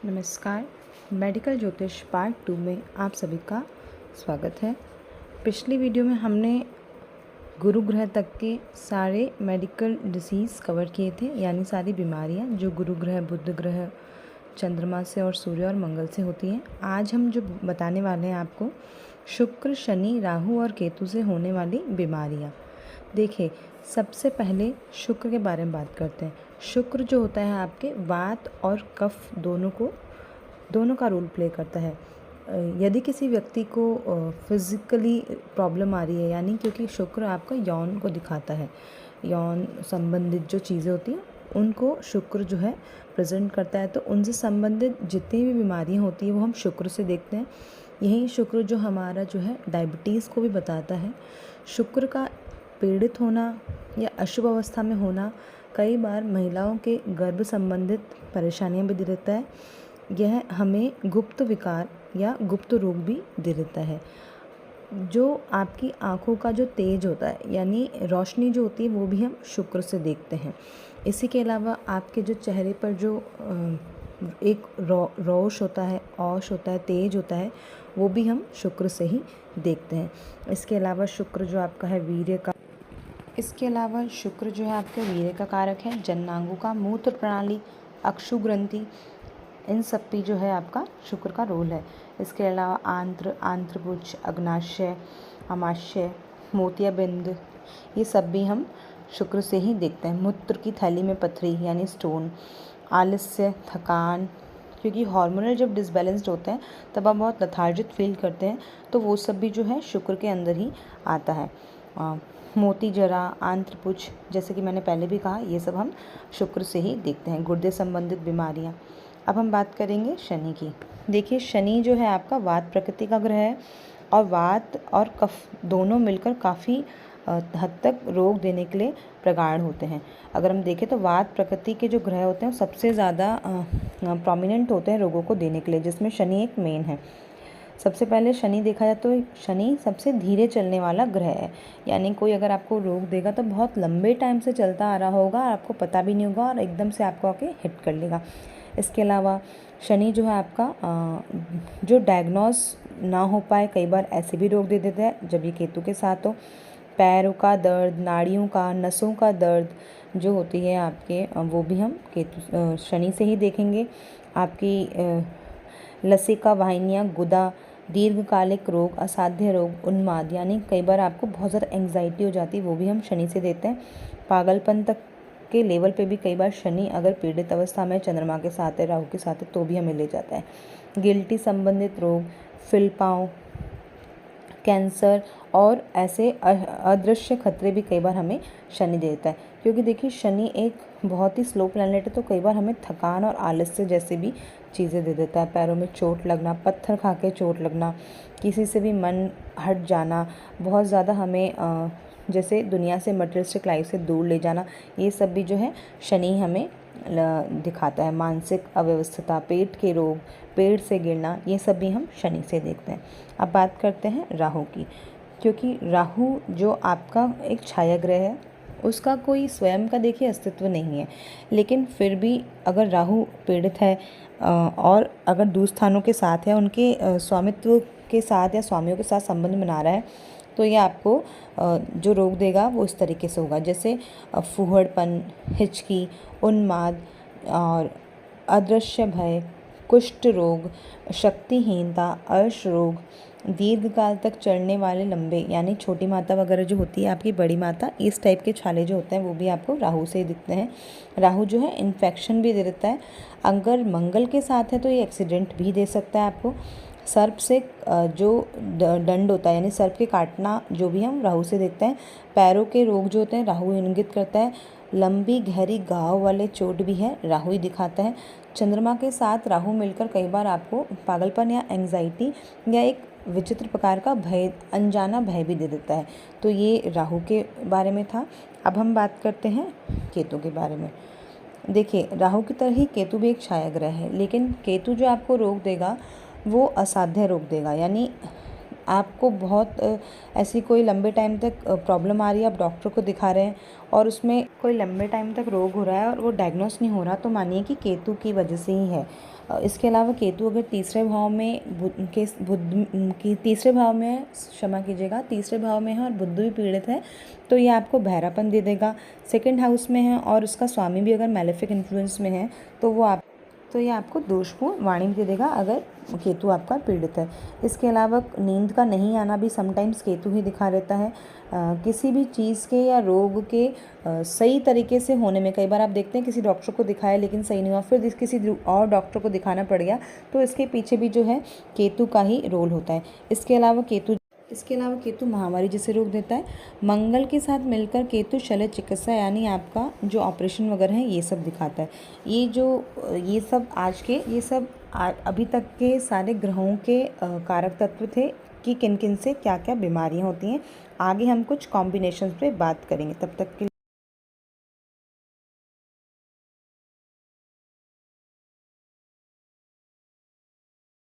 नमस्कार। मेडिकल ज्योतिष पार्ट 2 में आप सभी का स्वागत है। पिछली वीडियो में हमने गुरु ग्रह तक के सारे मेडिकल डिसीज़ कवर किए थे, यानी सारी बीमारियां जो गुरु ग्रह, बुध ग्रह, चंद्रमा से और सूर्य और मंगल से होती हैं। आज हम जो बताने वाले हैं आपको शुक्र, शनि, राहु और केतु से होने वाली बीमारियां। देखिए, सबसे पहले शुक्र के बारे में बात करते हैं। शुक्र जो होता है आपके वात और कफ दोनों का रोल प्ले करता है। यदि किसी व्यक्ति को फिज़िकली प्रॉब्लम आ रही है, यानी क्योंकि शुक्र आपका यौन को दिखाता है, यौन संबंधित जो चीज़ें होती हैं उनको शुक्र जो है प्रेजेंट करता है, तो उनसे संबंधित जितनी भी बीमारियां होती हैं वो हम शुक्र से देखते हैं। यही शुक्र जो हमारा जो है डायबिटीज़ को भी बताता है। शुक्र का पीड़ित होना या अशुभ अवस्था में होना कई बार महिलाओं के गर्भ संबंधित परेशानियां भी दे देता है। यह हमें गुप्त विकार या गुप्त रोग भी दे देता है। जो आपकी आँखों का जो तेज होता है, यानी रोशनी जो होती है, वो भी हम शुक्र से देखते हैं। इसी के अलावा आपके जो चेहरे पर जो एक रोश होता है, औश होता है, तेज होता है, वो भी हम शुक्र से ही देखते हैं। इसके अलावा शुक्र जो आपका है वीर्य का कारक है। जननांगों का, मूत्र प्रणाली, अक्षु ग्रंथि, इन सब पे जो है आपका शुक्र का रोल है। इसके अलावा आंत्रपुच्छ, अग्नाशय, आमाशय, मोतियाबिंद, ये सब भी हम शुक्र से ही देखते हैं। मूत्र की थैली में पथरी यानी स्टोन, आलस्य, थकान, क्योंकि हार्मोनल जब डिसबैलेंस्ड होते हैं तब आप बहुत लथार्जिक फील करते हैं, तो वो सब भी जो है शुक्र के अंदर ही आता है। मोती जरा, आंत्रपुच्छ, जैसे कि मैंने पहले भी कहा, ये सब हम शुक्र से ही देखते हैं। गुर्दे संबंधित बीमारियां। अब हम बात करेंगे शनि की। देखिए, शनि जो है आपका वात प्रकृति का ग्रह है, और वात और कफ दोनों मिलकर काफ़ी हद तक रोग देने के लिए प्रगाढ़ होते हैं। अगर हम देखें तो वात प्रकृति के जो ग्रह होते हैं वो सबसे ज़्यादा प्रोमिनेंट होते हैं रोगों को देने के लिए, जिसमें शनि एक मेन है। सबसे पहले शनि देखा जाए तो शनि सबसे धीरे चलने वाला ग्रह है, यानी कोई अगर आपको रोग देगा तो बहुत लंबे टाइम से चलता आ रहा होगा, आपको पता भी नहीं होगा और एकदम से आपको आके हिट कर लेगा। इसके अलावा शनि जो है आपका जो डायग्नोस ना हो पाए, कई बार ऐसे भी रोग दे देता है जब ये केतु के साथ हो। पैरों का दर्द, नाड़ियों का, नसों का दर्द जो होती है आपके, वो भी हम शनि से ही देखेंगे। आपकी लसिका वाहिनियाँ, गुदा, दीर्घकालिक रोग, असाध्य रोग, उन्माद, यानी कई बार आपको बहुत ज़्यादा एंग्जाइटी हो जाती है, वो भी हम शनि से देते हैं। पागलपन तक के लेवल पे भी कई बार शनि अगर पीड़ित अवस्था में चंद्रमा के साथ है, राहु के साथ है, तो भी हमें ले जाता है। गिल्टी संबंधित रोग, फिलपाँव, कैंसर और ऐसे अदृश्य खतरे भी कई बार हमें शनि देता है। क्योंकि देखिए, शनि एक बहुत ही स्लो प्लैनेट है, तो कई बार हमें थकान और आलस्य जैसे भी चीज़ें दे देता है। पैरों में चोट लगना, पत्थर खा के चोट लगना, किसी से भी मन हट जाना, बहुत ज़्यादा हमें जैसे दुनिया से, मटेरियलिस्टिक लाइफ से दूर ले जाना, ये सब भी जो है शनि हमें दिखाता है। मानसिक अव्यवस्था, पेट के रोग, पेट से गिरना, ये सब भी हम शनि से देखते हैं। अब बात करते हैं राहु की। क्योंकि राहु जो आपका एक छाया ग्रह है, उसका कोई स्वयं का देखिए अस्तित्व नहीं है, लेकिन फिर भी अगर राहु पीड़ित है और अगर दूरस्थानों के साथ है, उनके स्वामित्व के साथ या स्वामियों के साथ संबंध बना रहा है, तो ये आपको जो रोग देगा वो इस तरीके से होगा, जैसे फूहड़पन, हिचकी, उन्माद और अदृश्य भय, कुष्ठ रोग, शक्तिहीनता, अर्श रोग, दीर्घकाल तक चलने वाले लंबे, यानी छोटी माता वगैरह जो होती है आपकी, बड़ी माता, इस टाइप के छाले जो होते हैं वो भी आपको राहु से ही दिखते हैं। राहु जो है इन्फेक्शन भी दे देता है। अगर मंगल के साथ है तो ये एक्सीडेंट भी दे सकता है आपको। सर्प से जो दंड होता है, यानी सर्प के काटना, जो भी हम राहु से देखते हैं। पैरों के रोग जो होते हैं राहु इंगित करता है। लंबी गहरी घाव वाले चोट भी है, राहु ही दिखाता है। चंद्रमा के साथ राहु मिलकर कई बार आपको पागलपन या एंग्जाइटी या एक विचित्र प्रकार का भय, अनजाना भय भी दे देता है। तो ये राहु के बारे में था। अब हम बात करते हैं केतु के बारे में। देखिए, राहु की तरह ही केतु भी एक छाया ग्रह है, लेकिन केतु जो आपको रोग देगा वो असाध्य रोग देगा, यानी आपको बहुत ऐसी कोई लंबे टाइम तक प्रॉब्लम आ रही है, आप डॉक्टर को दिखा रहे हैं और उसमें कोई लंबे टाइम तक रोग हो रहा है और वो डायग्नोस नहीं हो रहा, तो मानिए कि केतु की वजह से ही है। इसके अलावा केतु अगर तीसरे भाव में तीसरे भाव में है, क्षमा कीजिएगा, तीसरे भाव में है और बुध भी पीड़ित है, तो ये आपको बहरापन दे देगा। सेकंड हाउस में है और उसका स्वामी भी अगर मैलेफिक इन्फ्लुएंस में है, तो ये आपको दोषपूर्ण वाणी दे देगा अगर केतु आपका पीड़ित है। इसके अलावा नींद का नहीं आना भी समटाइम्स केतु ही दिखा देता है। किसी भी चीज़ के या रोग के सही तरीके से होने में, कई बार आप देखते हैं किसी डॉक्टर को दिखाया लेकिन सही नहीं हुआ, फिर किसी और डॉक्टर को दिखाना पड़ गया, तो इसके पीछे भी जो है केतु का ही रोल होता है। इसके अलावा केतु महामारी जैसे रोग देता है। मंगल के साथ मिलकर केतु शल्य चिकित्सा यानी आपका जो ऑपरेशन वगैरह है ये सब दिखाता है। ये सब अभी तक के सारे ग्रहों के कारक तत्व थे कि किन किन से क्या क्या बीमारियां होती हैं। आगे हम कुछ कॉम्बिनेशन पे बात करेंगे। तब तक के